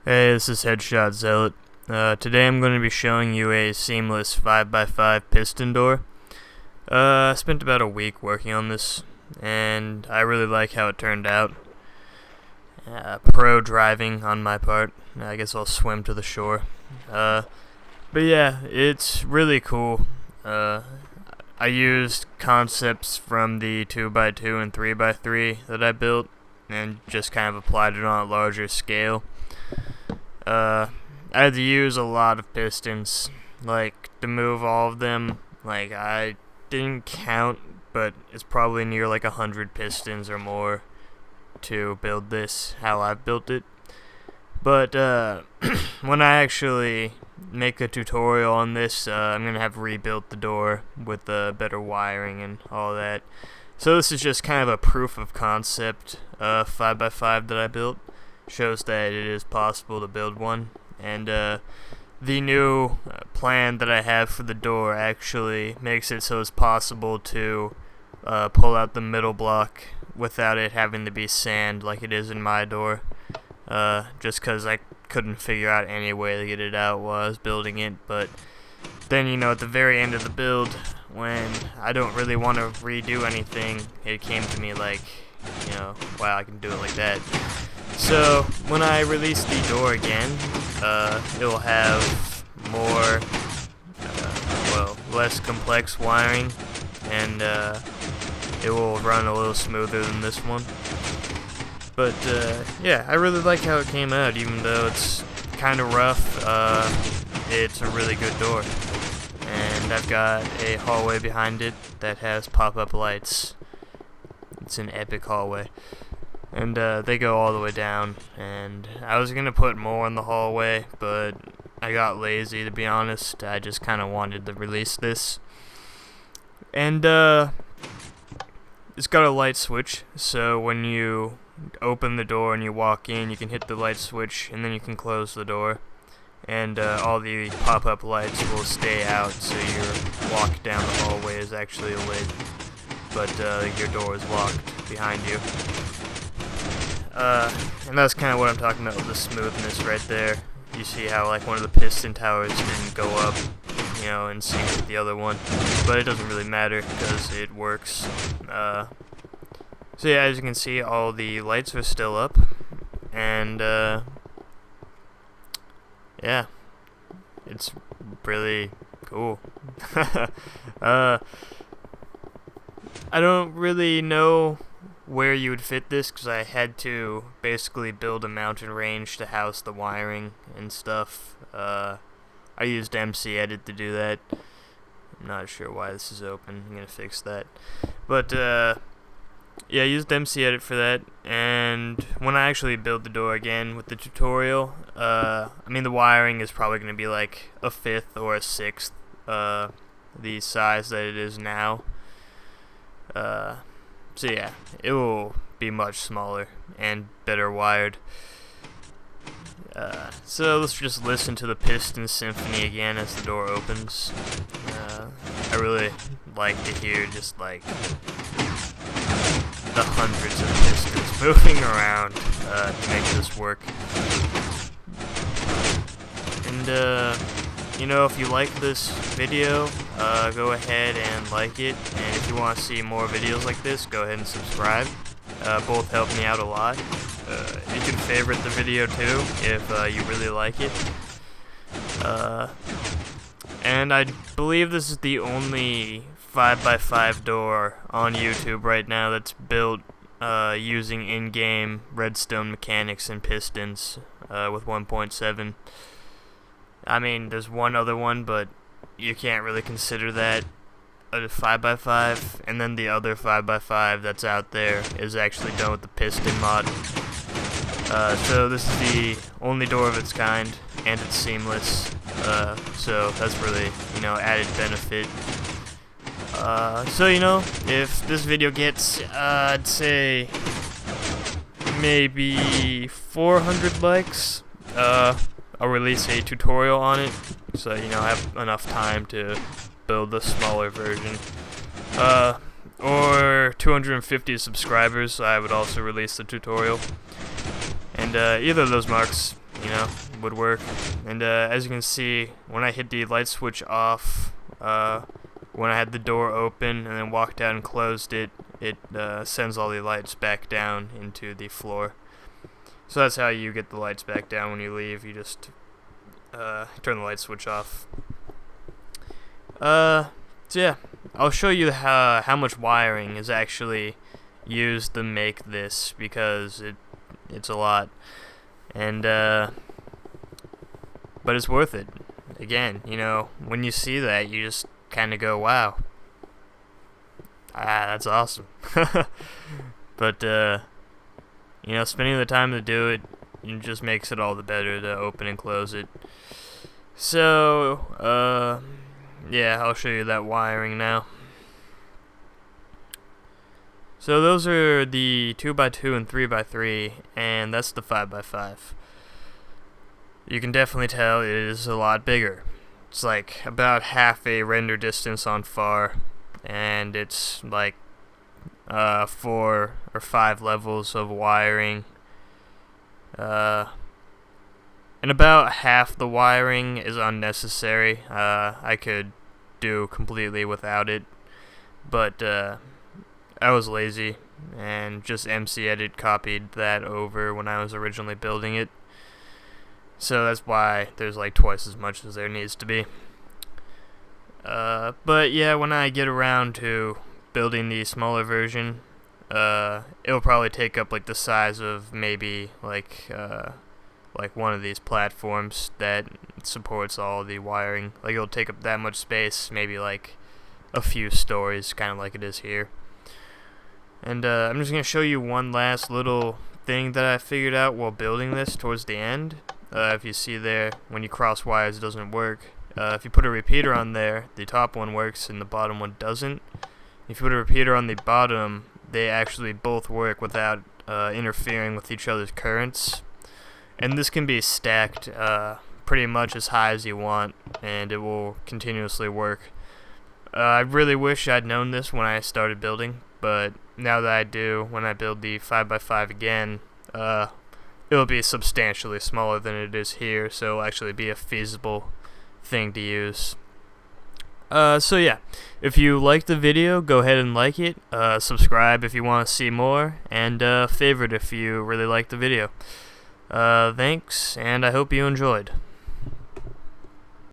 Hey, this is Headshot Zealot. Today I'm going to be showing you a seamless 5x5 piston door. I spent about a week working on this, and I really like how it turned out. Pro driving on my part. I guess I'll swim to the shore. But yeah, it's really cool. I used concepts from the 2x2 and 3x3 that I built, and just kind of applied it on a larger scale. I had to use a lot of pistons, like, to move all of them. Like, I didn't count, but it's probably near like 100 pistons or more to build this, how I've built it. But, when I actually make a tutorial on this, I'm gonna have rebuilt the door with better wiring and all that. So this is just kind of a proof of concept 5x5 that I built. Shows that it is possible to build one, and the new plan that I have for the door actually makes it so it's possible to pull out the middle block without it having to be sand like it is in my door, just because I couldn't figure out any way to get it out while I was building it. But then, you know, at the very end of the build, when I don't really want to redo anything, it came to me like, you know, wow, I can do it like that. So, when I release the door again, it'll have more, less complex wiring, and it will run a little smoother than this one. But, yeah, I really like how it came out, even though it's kind of rough. It's a really good door. And I've got a hallway behind it that has pop-up lights. It's an epic hallway. And they go all the way down, and I was gonna put more in the hallway, but I got lazy, to be honest. I just kind of wanted to release this. And it's got a light switch, so when you open the door and you walk in, you can hit the light switch, and then you can close the door, and all the pop-up lights will stay out, so your walk down the hallway is actually lit, but your door is locked behind you. And that's kind of what I'm talking about with the smoothness right there. You see how, like, one of the piston towers didn't go up, you know, in sync with the other one. But it doesn't really matter, because it works. So yeah, as you can see, all the lights are still up. And, yeah. It's really cool. I don't really know where you would fit this, because I had to basically build a mountain range to house the wiring and stuff. I used MC Edit to do that. I'm not sure why this is open. I'm gonna fix that. But yeah, I used MC Edit for that. And when I actually build the door again with the tutorial, I mean, the wiring is probably gonna be like a fifth or a sixth the size that it is now. So yeah, it will be much smaller and better wired. So let's just listen to the piston symphony again as the door opens. I really like to hear just like the hundreds of pistons moving around to make this work. And you know, if you like this video, go ahead and like it, and if you want to see more videos like this, go ahead and subscribe. Both help me out a lot. You can favorite the video too, if you really like it. And I believe this is the only 5x5 door on YouTube right now that's built using in-game redstone mechanics and pistons with 1.7. I mean, there's one other one, but you can't really consider that a 5x5, and then the other 5x5 that's out there is actually done with the piston mod. So this is the only door of its kind, and it's seamless, so that's really, you know, added benefit. So, you know, if this video gets, I'd say, maybe 400 likes, I'll release a tutorial on it, so, you know, I have enough time to build the smaller version. Or 250 subscribers, so I would also release the tutorial. And either of those marks you know, would work. And as you can see, when I hit the light switch off, when I had the door open and then walked out and closed it, it sends all the lights back down into the floor. So that's how you get the lights back down when you leave. You just turn the light switch off. So yeah, I'll show you how much wiring is actually used to make this, because it's a lot. And but it's worth it. Again, you know, when you see that, you just kind of go, wow, that's awesome. But you know, spending the time to do it, it just makes it all the better to open and close it. So yeah, I'll show you that wiring now. So those are the 2x2 and 3x3, and that's the 5x5. You can definitely tell it is a lot bigger. It's like about half a render distance on far, and it's like 4 or 5 levels of wiring. And about half the wiring is unnecessary. I could do completely without it, but I was lazy and just MC Edit copied that over when I was originally building it. So that's why there's like twice as much as there needs to be. But yeah, when I get around to building the smaller version, it'll probably take up like the size of maybe like one of these platforms that supports all the wiring. Like it'll take up that much space, maybe like a few stories, kind of like it is here. And I'm just going to show you one last little thing that I figured out while building this towards the end. If you see there, when you cross wires it doesn't work. If you put a repeater on there, the top one works and the bottom one doesn't. If you put a repeater on the bottom, they actually both work without interfering with each other's currents. And this can be stacked pretty much as high as you want, and it will continuously work. I really wish I'd known this when I started building, but now that I do, when I build the 5x5 again, it'll be substantially smaller than it is here, so it'll actually be a feasible thing to use. So yeah, if you liked the video, go ahead and like it, subscribe if you want to see more, and favorite if you really liked the video. Thanks, and I hope you enjoyed.